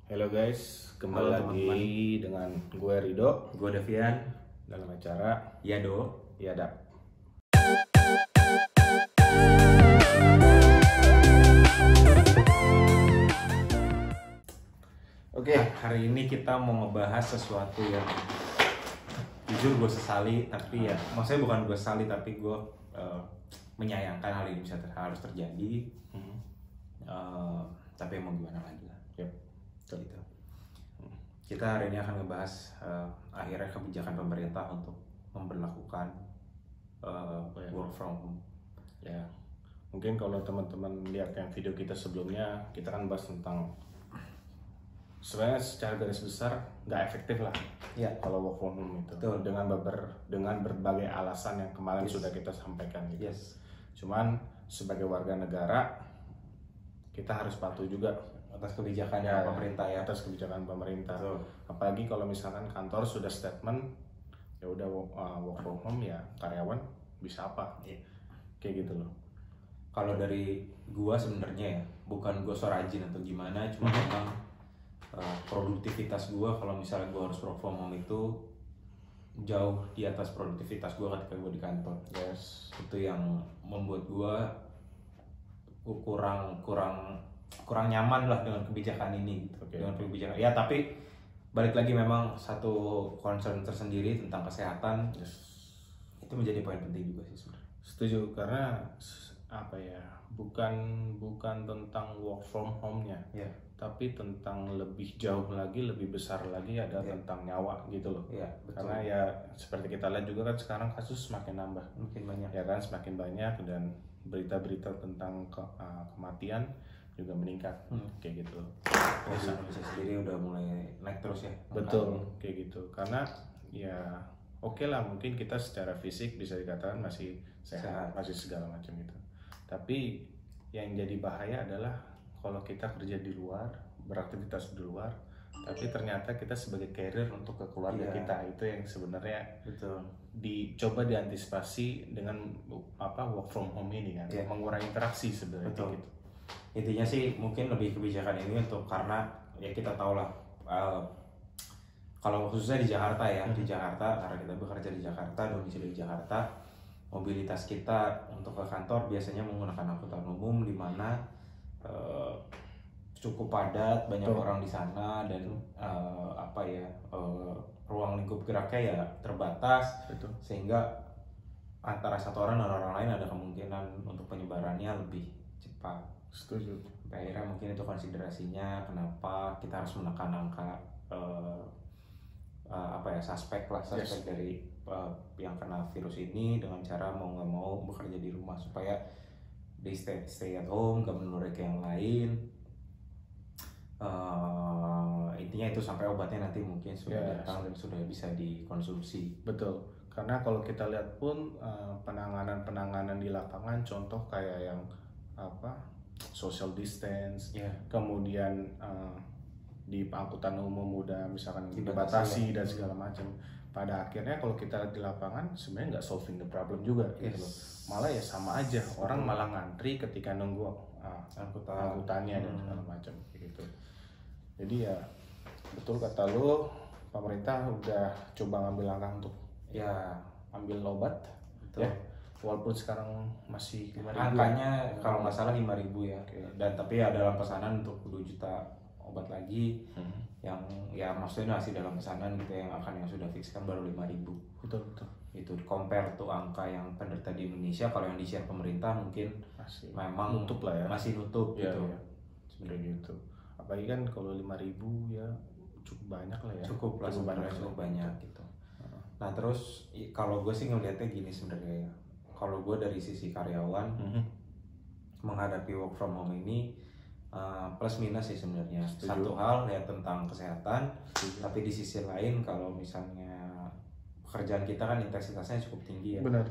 Halo guys, kembali Halo, lagi teman-teman. dengan gue Rido Gue Davian. dalam acara Yado. Yadap. Oke, Hari ini kita mau ngebahas sesuatu yang jujur gue sesali, tapi ya maksudnya bukan gue sesali, tapi gue menyayangkan hal ini harus terjadi. Tapi mau gimana lagi lah. Yep. Gitu. Kita hari ini akan ngebahas akhirnya kebijakan pemerintah untuk memberlakukan work from home. Ya, mungkin kalau teman-teman lihat yang video kita sebelumnya, kita kan bahas tentang sebenarnya secara garis besar nggak efektif lah. Ya. Kalau work from home itu, Betul. dengan berbagai alasan yang kemarin Yes. sudah kita sampaikan gitu. Yes. Cuman sebagai warga negara kita harus patuh juga Atas kebijakan pemerintah ya. atas kebijakan pemerintah. Betul. Apalagi kalau misalkan kantor sudah statement ya udah work from home, ya karyawan bisa apa? Iya. Kayak gitu loh. Kalau dari gua sebenarnya ya, bukan gua so rajin atau gimana, cuma memang produktivitas gua kalau misalnya gua harus work from home itu jauh di atas produktivitas gua ketika gua di kantor. Yes. Itu yang membuat gua kurang nyaman lah dengan kebijakan ini gitu. Oke. Dengan kebijakan. Ya, tapi balik lagi memang satu concern tersendiri tentang kesehatan. Yes. Itu menjadi poin penting juga sih sebenarnya. Setuju, karena apa ya, bukan tentang work from home-nya, Ya. tapi tentang lebih jauh lagi, lebih besar lagi ada tentang nyawa gitu loh. Iya, betul. Karena ya seperti kita lihat juga kan sekarang kasus semakin nambah. Mungkin banyak. Ya kan, semakin banyak, dan berita-berita tentang kematian juga meningkat. Kayak gitu. Indonesia sendiri udah mulai naik terus ya. Betul, kayak gitu. Karena ya oke lah, mungkin kita secara fisik bisa dikatakan masih sehat, masih segala macam itu. Tapi yang jadi bahaya adalah kalau kita kerja di luar, beraktivitas di luar, tapi ternyata kita sebagai carrier untuk ke keluarga kita, itu yang sebenarnya Betul. dicoba diantisipasi dengan work from home ini kan, mengurangi interaksi sebenarnya. Betul. Gitu. Intinya sih mungkin lebih kebijakan ini untuk karena ya kita tahu lah kalau khususnya di Jakarta ya, di Jakarta karena kita bekerja di Jakarta, domisili di Jakarta, mobilitas kita untuk ke kantor biasanya menggunakan angkutan umum di mana cukup padat, banyak orang di sana, dan ruang lingkup geraknya ya terbatas. Betul. Sehingga antara satu orang dan orang lain ada kemungkinan untuk penyebarannya lebih cepat. Setuju. Akhirnya mungkin itu konsiderasinya kenapa kita harus menekan angka suspek dari yang kena virus ini dengan cara mau nggak mau bekerja di rumah supaya di stay at home, gak menulari ke yang lain. Intinya itu sampai obatnya nanti mungkin sudah datang dan sudah bisa dikonsumsi. Betul, karena kalau kita lihat pun penanganan di lapangan, contoh kayak yang social distance, kemudian di angkutan umum udah misalkan dibatasi dan segala macam. Pada akhirnya kalau kita lihat di lapangan sebenarnya nggak solving the problem juga gitu loh. Malah ya sama aja, orang malah ngantri ketika nunggu angkutannya dan segala macam gitu. Jadi ya betul kata lo, pemerintah udah coba ngambil langkah untuk ambil obat. Betul. Ya, walaupun sekarang masih 5.000 angkanya kalau nggak salah 5.000 ya. Dan tapi ya dalam pesanan untuk 2 juta obat lagi yang ya maksudnya masih dalam pesanan gitu, yang sudah fix kan baru 5.000. Betul. Itu compare tuh angka yang penderita di Indonesia, kalau yang di-share pemerintah mungkin masih memang nutup lah ya. Masih nutup gitu. Sebenarnya gitu. Apalagi kan kalau 5.000 ya cukup banyak lah ya. Cukup banyak gitu. Nah terus kalau gue sih ngeliatnya gini sebenarnya ya. Kalau gue dari sisi karyawan menghadapi work from home ini plus minus sih sebenarnya. Satu hal ya tentang kesehatan, tapi di sisi lain kalau misalnya pekerjaan kita kan intensitasnya cukup tinggi ya. Benar.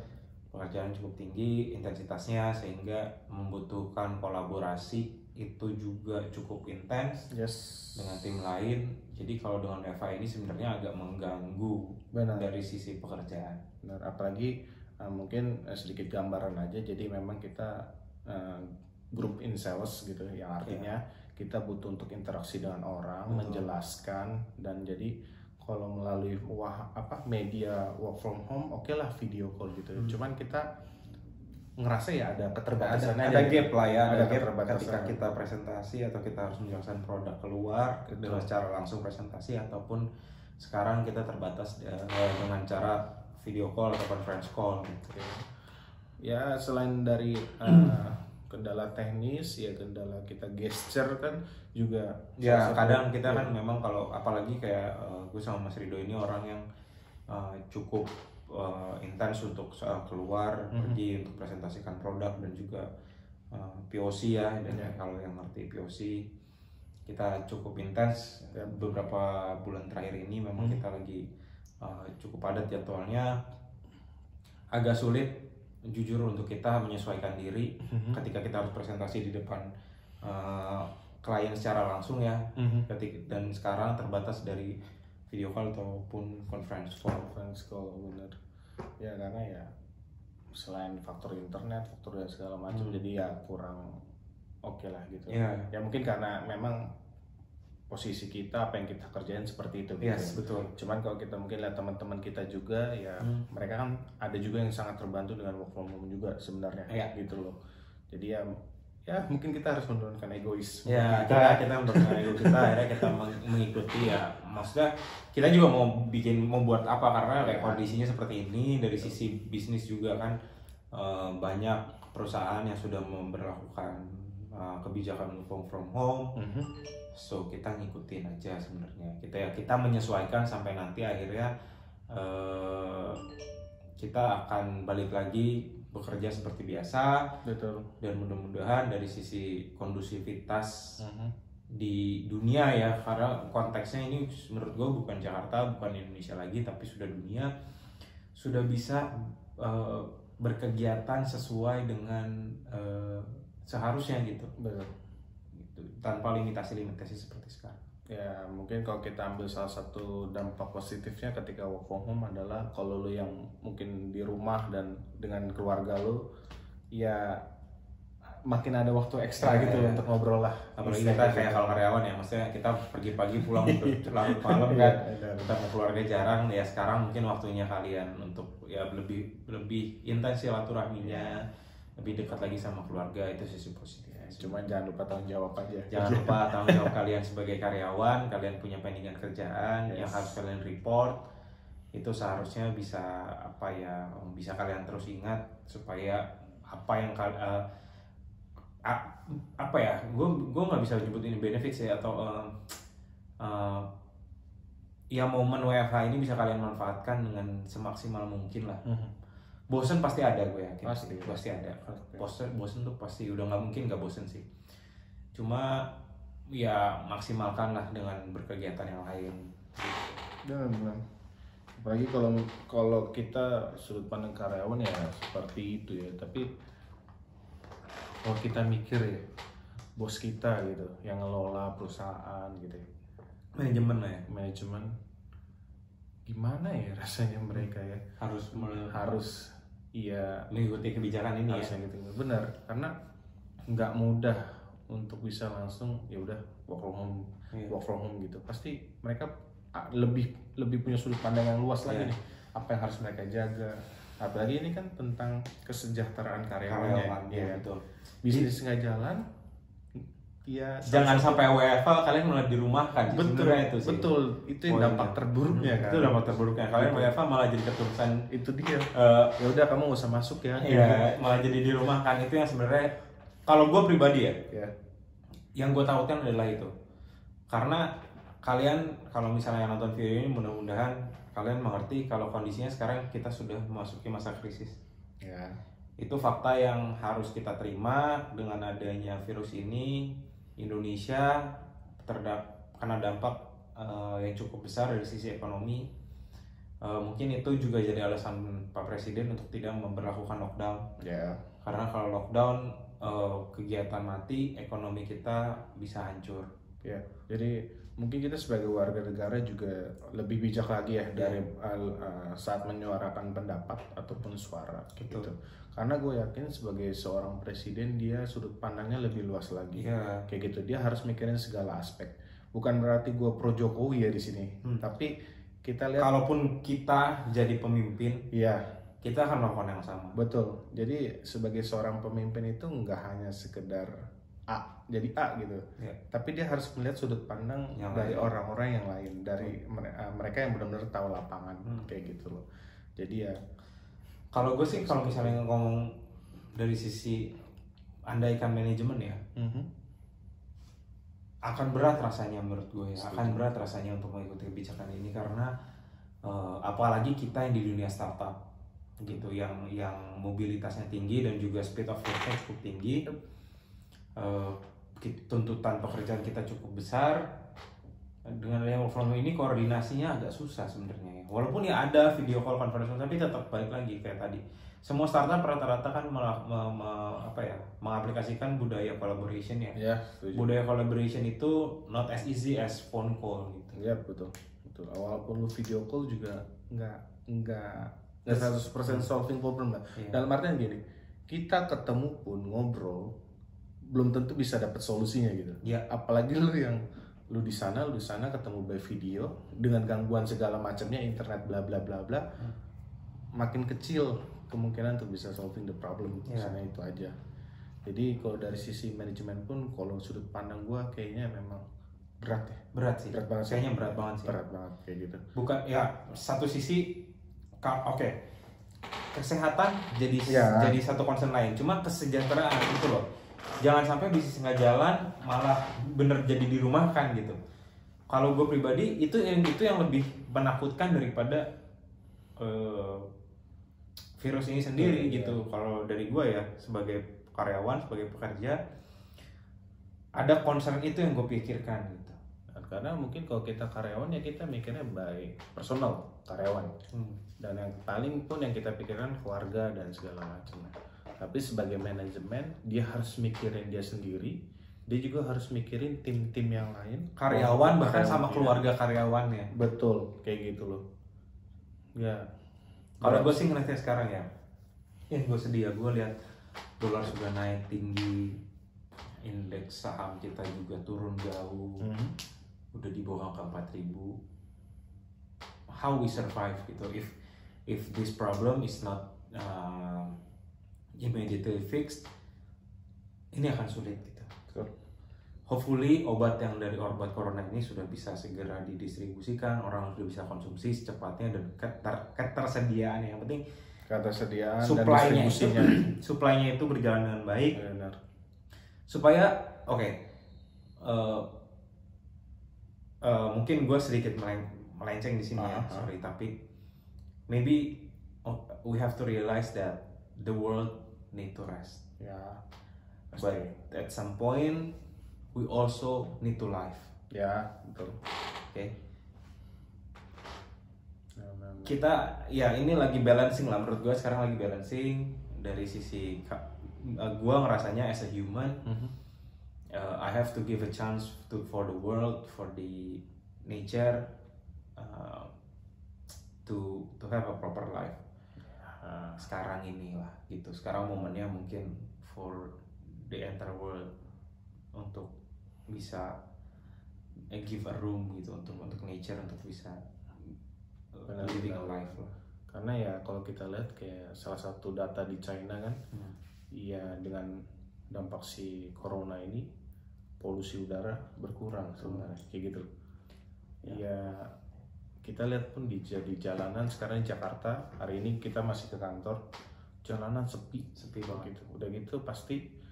Pekerjaan cukup tinggi intensitasnya sehingga membutuhkan kolaborasi itu juga cukup intens dengan tim lain. Jadi kalau dengan WFH ini sebenarnya agak mengganggu dari sisi pekerjaan. Benar, apalagi mungkin sedikit gambaran aja. Jadi memang kita group in sales gitu, yang artinya kita butuh untuk interaksi dengan orang, menjelaskan, dan jadi kalau melalui media work from home, oke lah video call gitu. Cuman kita ngerasa ya ada keterbatasan, ada gap lah ya, ada gap keterbatasan ketika kita presentasi atau kita harus menjelaskan produk keluar dengan secara langsung presentasi, ataupun sekarang kita terbatas dengan cara video call atau conference call gitu. Ya selain dari kendala teknis, ya kendala kita gesture kan juga ya kadang kita kan memang kalau apalagi kayak gue sama Mas Rido ini orang yang cukup intens untuk keluar pergi untuk presentasikan produk dan juga POC ya, dan kalau yang ngerti POC kita cukup intens. Beberapa bulan terakhir ini memang kita lagi cukup padat jadwalnya, agak sulit jujur untuk kita menyesuaikan diri ketika kita harus presentasi di depan klien secara langsung ya. Dan sekarang terbatas dari video call ataupun conference call. Bener ya, karena ya selain faktor internet, faktor dan segala macam, jadi ya kurang oke lah gitu. Ya mungkin karena memang posisi kita, apa yang kita kerjain seperti itu. Yes, betul. Cuman kalau kita mungkin lihat teman-teman kita juga ya, mereka kan ada juga yang sangat terbantu dengan work from home juga sebenarnya, gitu loh. Jadi ya mungkin kita harus menurunkan egois. Ya kita menurunkan ego kita, akhirnya kita mengikuti ya. Maksudnya kita juga mau buat apa, karena kayak kondisinya seperti ini. Dari sisi bisnis juga kan banyak perusahaan yang sudah memberlakukan kebijakan work from home. So kita ngikutin aja sebenarnya. Kita menyesuaikan sampai nanti akhirnya kita akan balik lagi bekerja seperti biasa. Betul. Dan mudah-mudahan dari sisi kondusivitas di dunia ya, karena konteksnya ini menurut gue bukan Jakarta, bukan Indonesia lagi, tapi sudah dunia, sudah bisa berkegiatan sesuai dengan seharusnya gitu. Betul. Tanpa limitasi seperti sekarang. Ya mungkin kalau kita ambil salah satu dampak positifnya ketika work from home adalah kalau lo yang mungkin di rumah dan dengan keluarga lo, ya makin ada waktu ekstra gitu untuk ngobrol lah. Apalagi kita kayak kalau karyawan ya, maksudnya kita pergi pagi pulang larut malam kan, kita mau keluarga jarang ya. Sekarang mungkin waktunya kalian untuk ya lebih intens silaturahminya, lebih dekat lagi sama keluarga. Itu sisi positif. Cuman jangan lupa tanggung jawab aja. Jangan lupa tanggung jawab kalian sebagai karyawan. Kalian punya pendingan kerjaan yang harus kalian report. Itu seharusnya bisa bisa kalian terus ingat, supaya apa yang gue nggak bisa nyebut ini benefits ya, atau ya momen WFH ini bisa kalian manfaatkan dengan semaksimal mungkin lah. Bosen pasti ada, gue yakin pasti ada. Bosen tuh pasti, udah nggak mungkin nggak bosen sih. Cuma ya maksimalkan lah dengan berkegiatan yang lain. Benar. Apalagi kalau kita sudut pandang karyawan ya seperti itu ya. Tapi kalau kita mikir ya, bos kita gitu yang ngelola perusahaan gitu ya, manajemen gimana ya rasanya mereka ya harus mengikuti kebijakan ini ya. Gitu. Benar, karena nggak mudah untuk bisa langsung ya udah work from home gitu. Pasti mereka lebih punya sudut pandang yang luas lagi nih, apa yang harus mereka jaga. Apalagi ini kan tentang kesejahteraan karyawannya. Ya, betul. Bisnis nggak jalan, ya jangan sampai WFH kalian malah dirumahkan. Betul, itu yang dampak terburuknya kan. Itu dampak terburuknya. Kalian WFH malah jadi keterusan. Itu dia. Ya udah kamu nggak usah masuk ya. Iya, malah jadi dirumahkan. Itu yang sebenarnya kalau gue pribadi ya, yang gue takutkan adalah itu. Karena kalian kalau misalnya yang nonton video ini, mudah-mudahan kalian mengerti kalau kondisinya sekarang kita sudah memasuki masa krisis. Ya. Itu fakta yang harus kita terima. Dengan adanya virus ini, Indonesia kena dampak yang cukup besar dari sisi ekonomi. Mungkin itu juga jadi alasan Pak Presiden untuk tidak memberlakukan lockdown. Karena kalau lockdown, kegiatan mati, ekonomi kita bisa hancur. Ya, jadi mungkin kita sebagai warga negara juga lebih bijak lagi ya dari saat menyuarakan pendapat ataupun suara gitu. Karena gue yakin sebagai seorang presiden dia sudut pandangnya lebih luas lagi. Kayak gitu, dia harus mikirin segala aspek. Bukan berarti gue pro Jokowi ya di sini, tapi kita lihat kalaupun kita jadi pemimpin, ya kita akan melakukan yang sama. Betul. Jadi sebagai seorang pemimpin itu nggak hanya sekedar jadi A gitu, tapi dia harus melihat sudut pandang dari orang-orang yang lain, dari mereka yang benar-benar tahu lapangan kayak gitu loh. Jadi ya kalau gue sih kalau misalnya ngomong dari sisi andaikan manajemen ya, akan berat rasanya menurut gue ya. Akan berat rasanya untuk mengikuti kebijakan ini karena apalagi kita yang di dunia startup gitu, yang mobilitasnya tinggi dan juga speed of change cukup tinggi. Tuntutan pekerjaan kita cukup besar. Dengan yang work from home ini koordinasinya agak susah sebenarnya ya. Walaupun ya ada video call conference, tapi tetap balik lagi kayak tadi. Semua startup rata-rata kan mengaplikasikan budaya collaboration ya. Budaya collaboration itu not as easy as phone call gitu. Ya betul. Walaupun lu video call juga nggak 100% solving problem lah. Dalam artian gini, kita ketemu pun ngobrol belum tentu bisa dapat solusinya gitu. Apalagi lu di sana ketemu by video dengan gangguan segala macamnya, internet bla bla bla bla. Makin kecil kemungkinan untuk bisa solving the problem. Misalnya itu aja. Jadi kalau dari sisi manajemen pun, kalau sudut pandang gua kayaknya memang berat ya. Berat sih. Kayaknya berat banget sih. Berat banget kayak gitu. Bukan ya, satu sisi kesehatan jadi satu concern lain. Cuma kesejahteraan itu loh. Jangan sampai bisnis nggak jalan malah bener jadi dirumahkan gitu. Kalau gue pribadi itu yang lebih menakutkan daripada virus ini sendiri gitu. Kalau dari gue ya sebagai karyawan, sebagai pekerja, ada concern itu yang gue pikirkan gitu. Karena mungkin kalau kita karyawan ya kita mikirnya by personal karyawan, dan yang paling pun yang kita pikirkan keluarga dan segala macam. Tapi sebagai manajemen dia harus mikirin dia sendiri, dia juga harus mikirin tim-tim yang lain, karyawan bahkan sama keluarga karyawannya. Betul, kayak gitu loh. Ya. Kalau gue sih ngeliatnya sekarang ya, gue sedih ya, gue lihat dolar sudah naik tinggi, indeks saham kita juga turun jauh, udah di bawah angka 4.000. How we survive gitu? If this problem is not immediately fixed, ini akan sulit gitu. Hopefully obat corona ini sudah bisa segera didistribusikan, orang sudah bisa konsumsi secepatnya, dan ketersediaan, yang penting ketersediaan supply-nya dan distribusinya. Supply-nya itu berjalan dengan baik. Benar. Supaya mungkin gue sedikit melenceng di sini ya, sorry, tapi maybe we have to realize that the world need to rest. But at some point we also need to live. Betul. Kita ya ini lagi balancing lah, menurut gue sekarang lagi balancing dari sisi gue ngerasanya as a human, I have to give a chance for the world, for the nature, to have a proper life. Sekarang inilah gitu. Sekarang momennya mungkin for the entire world untuk bisa give a room gitu untuk nature, untuk bisa living a life lah. Karena ya kalau kita lihat kayak salah satu data di China kan, ya dengan dampak si corona ini polusi udara berkurang sebenarnya kayak gitu. Ya kita lihat pun di jalanan sekarang di Jakarta hari ini, kita masih ke kantor, jalanan sepi banget gitu. Udah gitu pasti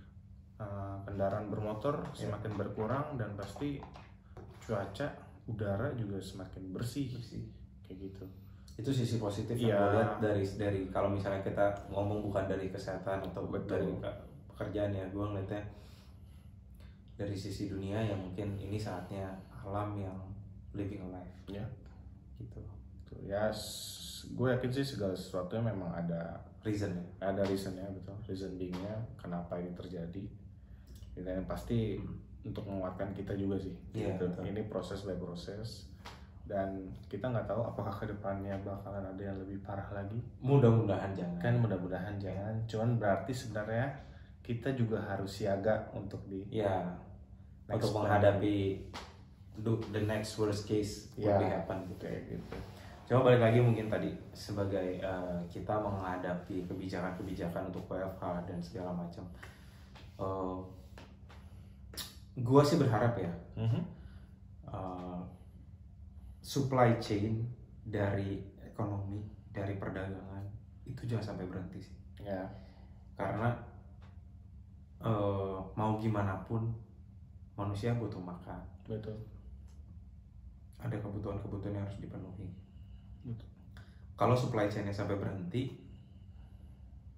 kendaraan bermotor semakin berkurang, dan pasti cuaca udara juga semakin bersih kayak gitu. Itu sisi positif yang gue lihat dari kalau misalnya kita ngomong bukan dari kesehatan atau dari pekerjaan ya, gue ngeliatnya dari sisi dunia yang mungkin ini saatnya alam yang living a life gitu. Ya gue yakin sih segala sesuatunya memang ada reasonnya, betul, reason beingnya kenapa ini terjadi. Dan yang pasti untuk menguatkan kita juga sih. Gitu. Ini proses by proses dan kita nggak tahu apakah kedepannya bakalan ada yang lebih parah lagi. Mudah-mudahan jangan. Kan mudah-mudahan jangan. Cuman berarti sebenarnya kita juga harus siaga untuk untuk menghadapi the next worst case will be happen gitu. Coba balik lagi mungkin tadi sebagai kita menghadapi kebijakan-kebijakan untuk WFH dan segala macam. Gua sih berharap ya supply chain dari ekonomi, dari perdagangan itu jangan sampai berhenti sih. Karena mau gimana pun manusia butuh makan. Betul. Ada kebutuhan-kebutuhan yang harus dipenuhi. Betul. Kalau supply chain-nya sampai berhenti,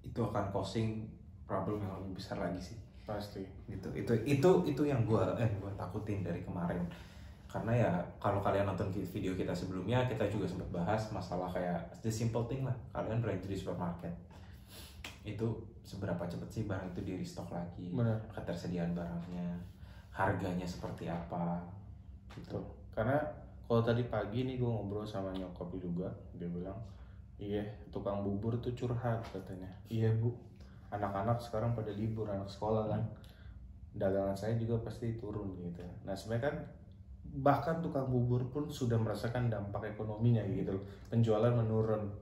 itu akan causing problem yang lebih besar lagi sih. Pasti. Itu yang gua takutin dari kemarin. Karena ya kalau kalian nonton video kita sebelumnya, kita juga sempat bahas masalah kayak the simple thing lah. Kalian belanja di supermarket, itu seberapa cepat sih barang itu di restock lagi? Benar. Ketersediaan barangnya, harganya seperti apa? Gitu. Karena kalau tadi pagi nih gue ngobrol sama nyokap juga, dia bilang, iya tukang bubur tuh curhat katanya. Iya bu, anak-anak sekarang pada libur, anak sekolah kan, dagangan saya juga pasti turun gitu. Nah sebenarnya kan bahkan tukang bubur pun sudah merasakan dampak ekonominya gitu. Penjualan menurun,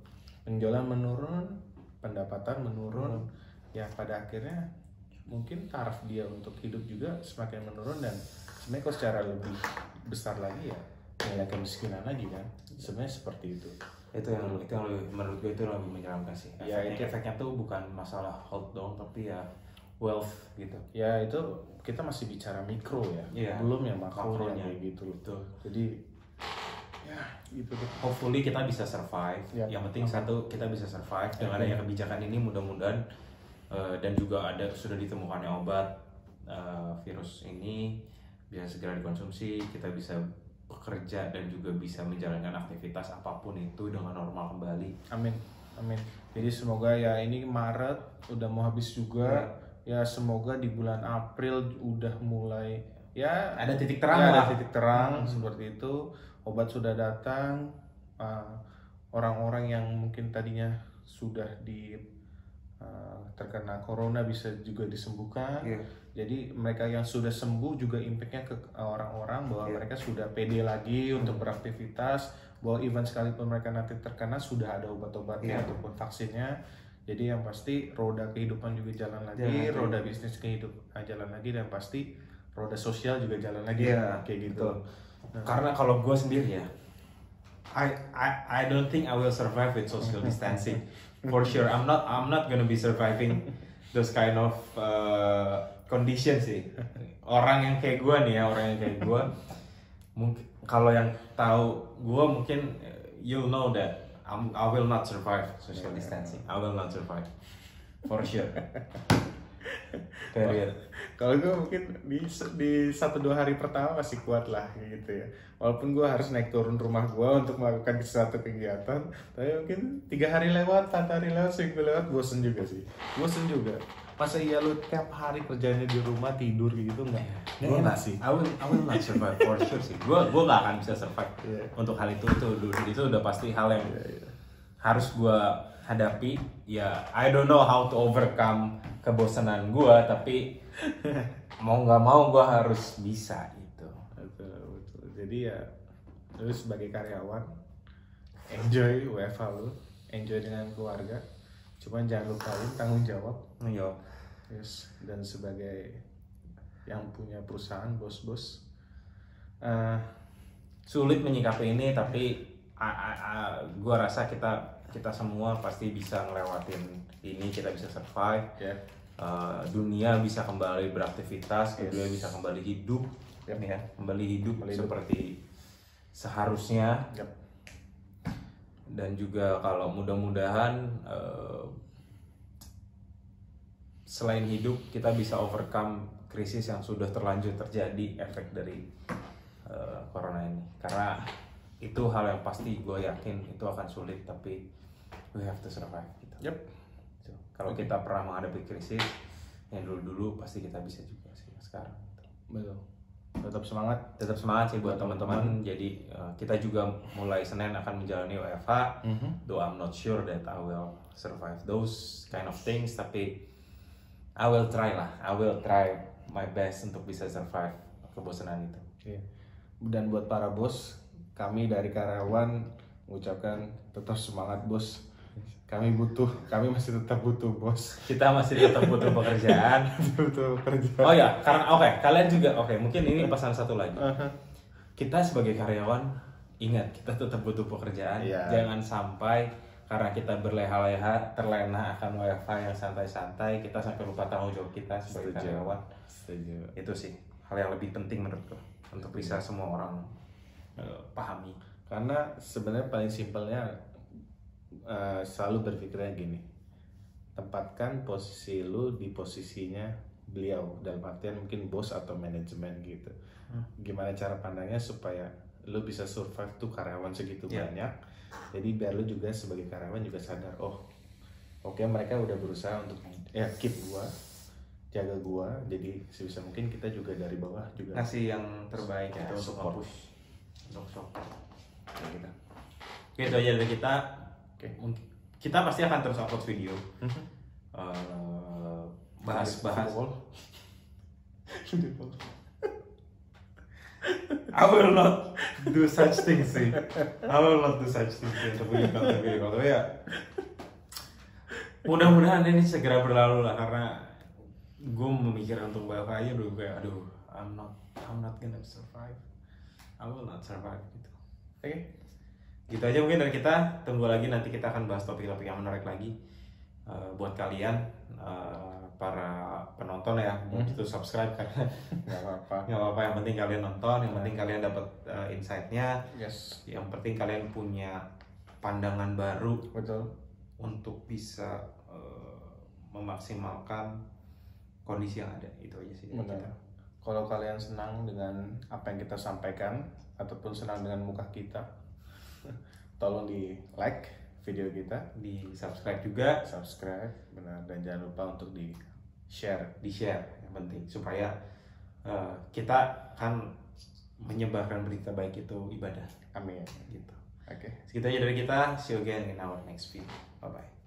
pendapatan menurun. Ya pada akhirnya mungkin taraf dia untuk hidup juga semakin menurun dan sebenarnya kalau secara lebih besar lagi ya nilai kemiskinan lagi kan. Sebenarnya seperti itu. Itu yang lebih, menurut gue itu lebih menyeramkan sih. Efeknya tuh bukan masalah hold down tapi ya wealth gitu. Ya itu kita masih bicara mikro ya, belum yang makronya kayak gitu. Betul. Jadi ya gitu deh. Hopefully kita bisa survive. Yang penting satu, kita bisa survive dengan adanya kebijakan ini, mudah-mudahan dan juga sudah ditemukannya obat virus ini bisa segera dikonsumsi, kita bisa bekerja dan juga bisa menjalankan aktivitas apapun itu dengan normal kembali. Amin. Jadi semoga ya ini Maret udah mau habis juga. Ya semoga di bulan April udah mulai ya ada titik terang ada titik terang seperti itu. Obat sudah datang, orang-orang yang mungkin tadinya sudah terkena corona bisa juga disembuhkan. Jadi mereka yang sudah sembuh juga impactnya ke orang-orang bahwa mereka sudah pede lagi untuk beraktivitas, bahwa even sekalipun mereka nanti terkena sudah ada obat-obatnya ataupun vaksinnya. Jadi yang pasti roda kehidupan juga jalan lagi, roda bisnis kehidupan jalan lagi, dan pasti roda sosial juga jalan lagi kayak gitu. Nah, karena kalau gue sendiri ya, I don't think I will survive with social distancing. For sure, I'm not gonna be surviving those kind of conditions sih. Orang yang kayak gue nih ya, mungkin kalau yang tahu gue mungkin you'll know that I will not survive social distancing. I will not survive, for sure. Period. Kalau gue mungkin di 1-2 hari pertama masih kuat lah gitu ya. Walaupun gue harus naik turun rumah gue untuk melakukan sesuatu kegiatan, tapi mungkin 3 hari lewat, 4 hari lewat, seminggu lewat, bosen juga sih. Masa iya lu tiap hari kerjanya di rumah tidur gitu nggak? Gue nggak sih. I will not survive for sure sih. Gue nggak akan bisa survive untuk hal itu udah pasti hal yang harus gue hadapi. Ya I don't know how to overcome kebosanan gue, tapi mau nggak mau gue harus bisa itu. Betul. Jadi ya lu sebagai karyawan enjoy WFH lu, enjoy dengan keluarga. Cuman jangan lupain tanggung jawab. Yes. Dan sebagai yang punya perusahaan, bos-bos sulit menyikapi ini, tapi gua rasa kita semua pasti bisa ngelewatin ini, kita bisa survive. Dunia bisa kembali beraktivitas, dunia bisa kembali hidup, kembali hidup seperti seharusnya. Dan juga kalau mudah-mudahan selain hidup kita bisa overcome krisis yang sudah terlanjur terjadi efek dari corona ini, karena itu hal yang pasti gue yakin itu akan sulit, tapi we have to survive gitu. Kalau kita pernah menghadapi krisis yang dulu-dulu, pasti kita bisa juga sih sekarang. Betul. Tetap semangat. Tetap semangat sih buat teman-teman. Jadi kita juga mulai Senin akan menjalani WFH. Though I'm not sure that I will survive those kind of things, tapi I will try lah. I will try my best untuk bisa survive kebosanan itu. Iya. Dan buat para bos, kami dari karyawan mengucapkan tetap semangat bos. Kami masih tetap butuh bos. Kita masih tetap butuh pekerjaan. Butuh kerja. Oh ya, karena kalian juga mungkin ini pesan satu lagi. Kita sebagai karyawan ingat kita tetap butuh pekerjaan. Yeah. Jangan sampai karena kita berleha-leha terlena akan WFH yang santai-santai, kita sampai lupa tanggung jawab kita sebagai karyawan. Setuju. Itu sih hal yang lebih penting menurutku untuk bisa semua orang pahami. Karena sebenarnya paling simpelnya selalu berpikirnya gini, tempatkan posisi lu di posisinya beliau, dalam artian mungkin bos atau manajemen gitu. Gimana cara pandangnya supaya lu bisa survive tuh karyawan segitu banyak. Jadi biar lu juga sebagai karyawan juga sadar, oke, mereka udah berusaha untuk keep gua, jaga gua, jadi sebisa mungkin kita juga dari bawah juga kasih yang terbaik ya, untuk support. Untuk support. Gitu. Oke, itu aja dari kita. Kita pasti akan terus upload video. Bahas-bahas. I will not do such things sih. I will not do such things untuk bikin konten video. Tapi ya mudah-mudahan ini segera berlalu lah, karena gue memikirkan untuk WFH aja dulu kayak I'm not gonna survive. I will not survive gitu. Oke. Gitu aja mungkin dari kita. Tunggu lagi, nanti kita akan bahas topik-topik yang menarik lagi. Buat kalian para penonton ya, itu subscribe karena nggak apa-apa. Yang penting kalian nonton, yang penting kalian dapat insight-nya. Yes. Yang penting kalian punya pandangan baru. Betul. Untuk bisa memaksimalkan kondisi yang ada. Itu aja sih. Benar. Kalau kalian senang dengan apa yang kita sampaikan ataupun senang dengan muka kita, tolong di like video kita, di subscribe juga, benar, dan jangan lupa untuk di share yang penting supaya kita kan menyebarkan berita baik itu ibadah. Amin. Gitu. Oke. Segitu aja dari kita. See you again in our next video. Bye bye.